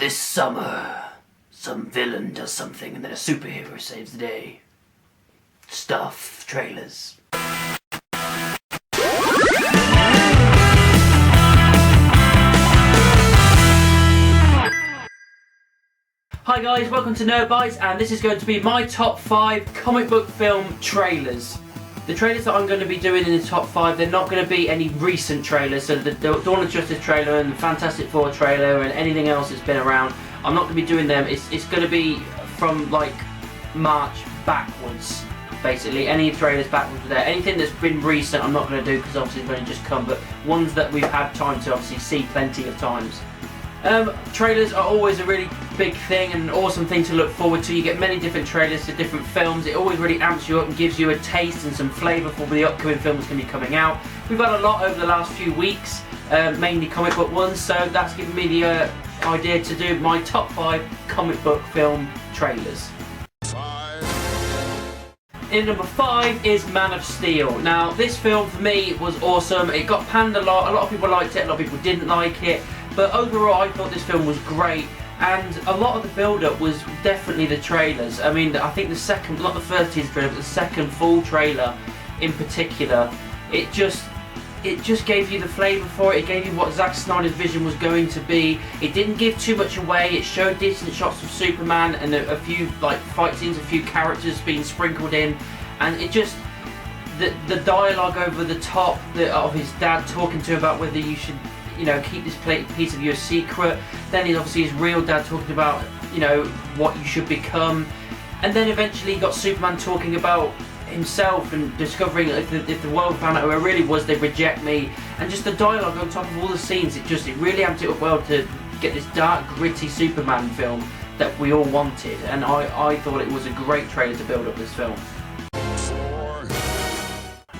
This summer, some villain does something and then a superhero saves the day. Stuff trailers. Hi guys, welcome to Nerd Bites, and this is going to be my top 5 comic book film trailers. The trailers that I'm going to be doing in the top 5, they're not going to be any recent trailers, so the Dawn of Justice trailer and the Fantastic Four trailer and anything else that's been around, I'm not going to be doing them. It's going to be from like March backwards, basically. Any trailers backwards are there. Anything that's been recent I'm not going to do because obviously it's only just come, but ones that we've had time to obviously see plenty of times. Trailers are always a really big thing and an awesome thing to look forward to. You get many different trailers to different films. It always really amps you up and gives you a taste and some flavour for the upcoming films going to be coming out. We've had a lot over the last few weeks, mainly comic book ones, so that's given me the idea to do my top 5 comic book film trailers. In number 5 is Man of Steel. Now this film for me was awesome. It got panned a lot of people liked it, a lot of people didn't like it. But overall, I thought this film was great, and a lot of the build-up was definitely the trailers. I mean, I think the second, not the first teaser trailer, but the second full trailer in particular, it just gave you the flavour for it. It gave you what Zack Snyder's vision was going to be. It didn't give too much away. It showed decent shots of Superman and a few like fight scenes, a few characters being sprinkled in, and it just the dialogue over the top of his dad talking to him about whether you should, you know, keep this piece of your secret. Then he's obviously his real dad talking about, you know, what you should become. And then eventually you got Superman talking about himself and discovering if the world found out who I really was, they'd reject me. And just the dialogue on top of all the scenes, it really amped it up well to get this dark, gritty Superman film that we all wanted. And I thought it was a great trailer to build up this film.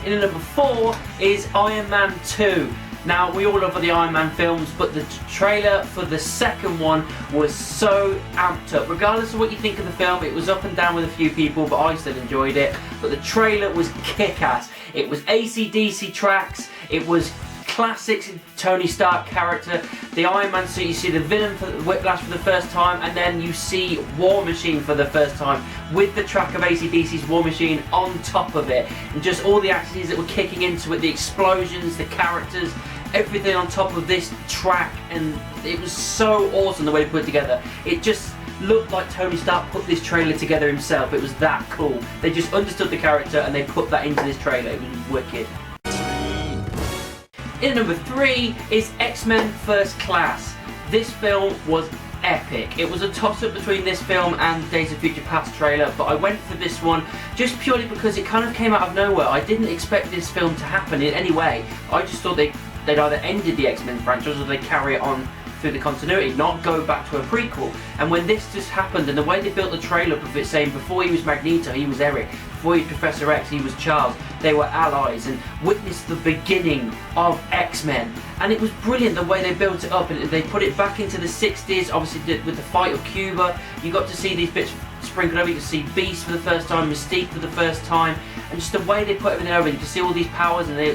In number 4 is Iron Man 2. Now, we all love the Iron Man films, but the trailer for the second one was so amped up. Regardless of what you think of the film, it was up and down with a few people, but I still enjoyed it. But the trailer was kick-ass. It was AC/DC tracks, it was classics Tony Stark character, the Iron Man suit, you see the villain for Whiplash for the first time, and then you see War Machine for the first time with the track of AC/DC's War Machine on top of it, and just all the actions that were kicking into it, the explosions, the characters, everything on top of this track, and it was so awesome the way they put it together. It just looked like Tony Stark put this trailer together himself. It was that cool. They just understood the character and they put that into this trailer. It was wicked. In number 3 is X-Men First Class. This film was epic. It was a toss-up between this film and Days of Future Past trailer, but I went for this one just purely because it kind of came out of nowhere. I didn't expect this film to happen in any way. I just thought they'd either ended the X-Men franchise or they'd carry it on through the continuity, not go back to a prequel. And when this just happened, and the way they built the trailer of it saying before he was Magneto, he was Eric, before he was Professor X, he was Charles, they were allies, and witnessed the beginning of X-Men. And it was brilliant the way they built it up, and they put it back into the 60s, obviously with the fight of Cuba. You got to see these bits sprinkled over. You could see Beast for the first time, Mystique for the first time, and just the way they put everything over. You could see all these powers, and they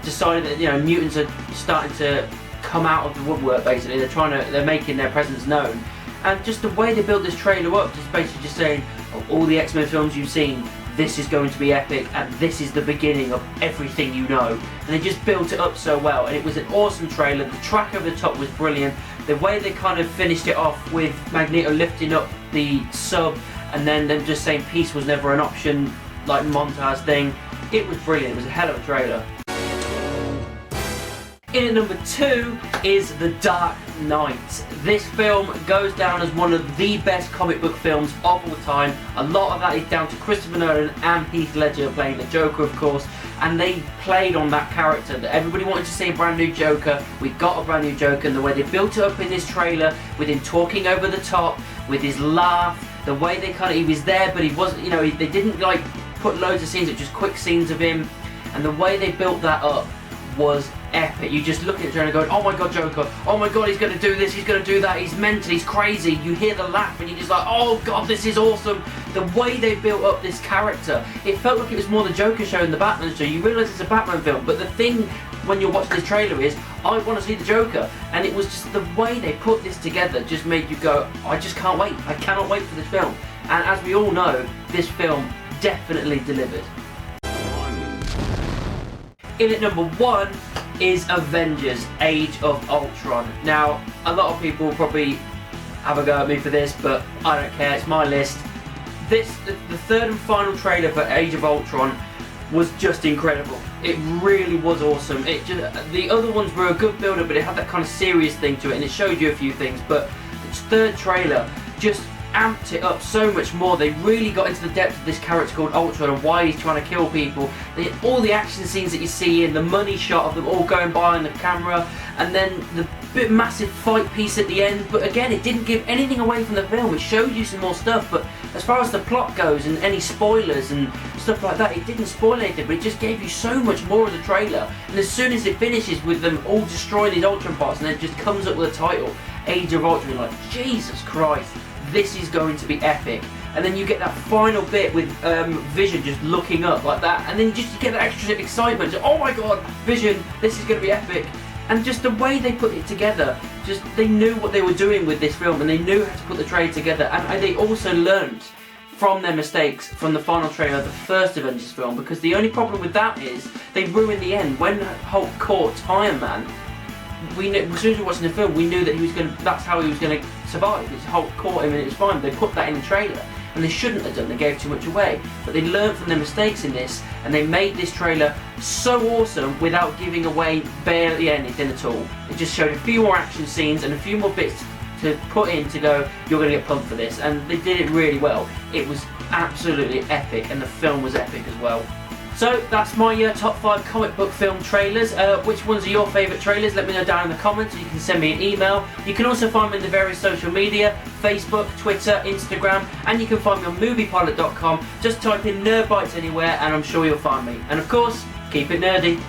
decided that, you know, mutants are starting to come out of the woodwork. Basically, they're making their presence known, and just the way they built this trailer up, just basically just saying, of all the X-Men films you've seen, this is going to be epic, and this is the beginning of everything you know. And they just built it up so well, and it was an awesome trailer. The track over the top was brilliant. The way they kind of finished it off with Magneto lifting up the sub, and then them just saying peace was never an option, like montage thing. It was brilliant. It was a hell of a trailer. In at number 2 is The Dark Knight. This film goes down as one of the best comic book films of all time. A lot of that is down to Christopher Nolan and Heath Ledger playing the Joker, of course, and they played on that character. That everybody wanted to see a brand new Joker. We got a brand new Joker, and the way they built it up in this trailer, with him talking over the top, with his laugh, the way they he was there, but he wasn't, you know, they didn't like put loads of scenes, it was just quick scenes of him, and the way they built that up was epic. You just look at Joker going, oh my god, Joker, oh my god, he's going to do this, he's going to do that, he's mental, he's crazy. You hear the laugh and you're just like, oh god, this is awesome. The way they built up this character, it felt like it was more the Joker show than the Batman show. You realise it's a Batman film, but the thing when you're watching this trailer is, I want to see the Joker. And it was just the way they put this together just made you go, I just can't wait. I cannot wait for this film. And as we all know, this film definitely delivered. In at number 1 is Avengers: Age of Ultron. Now, a lot of people will probably have a go at me for this, but I don't care, it's my list. The third and final trailer for Age of Ultron was just incredible. It really was awesome. The other ones were a good build-up, but it had that kind of serious thing to it, and it showed you a few things, but its third trailer just amped it up so much more. They really got into the depth of this character called Ultron and why he's trying to kill people. All the action scenes that you see in the money shot of them all going by on the camera, and then the bit massive fight piece at the end. But again, it didn't give anything away from the film. It showed you some more stuff, but as far as the plot goes and any spoilers and stuff like that, it didn't spoil anything, but it just gave you so much more of the trailer. And as soon as it finishes with them all destroying these Ultron parts, and then it just comes up with a title, Age of Ultron, you're like, Jesus Christ, this is going to be epic. And then you get that final bit with Vision just looking up like that, and then you get that extra excitement. Oh my god, Vision, this is going to be epic. And just the way they put it together, just they knew what they were doing with this film, and they knew how to put the trailer together. And they also learned from their mistakes from the final trailer of the first Avengers film, because the only problem with that is they ruined the end. When Hulk caught Iron Man, we knew, as soon as we were watching the film, we knew that that's how he was going to survive. His Hulk caught him and it was fine. They put that in the trailer, and they shouldn't have done. They gave too much away. But they learned from their mistakes in this, and they made this trailer so awesome without giving away barely anything at all. It just showed a few more action scenes and a few more bits to put in to go, you're going to get pumped for this. And they did it really well. It was absolutely epic, and the film was epic as well. So that's my top 5 comic book film trailers. Which ones are your favourite trailers? Let me know down in the comments, or you can send me an email. You can also find me in the various social media, Facebook, Twitter, Instagram, and you can find me on moviepilot.com. Just type in Nerd Bites anywhere and I'm sure you'll find me. And of course, keep it nerdy.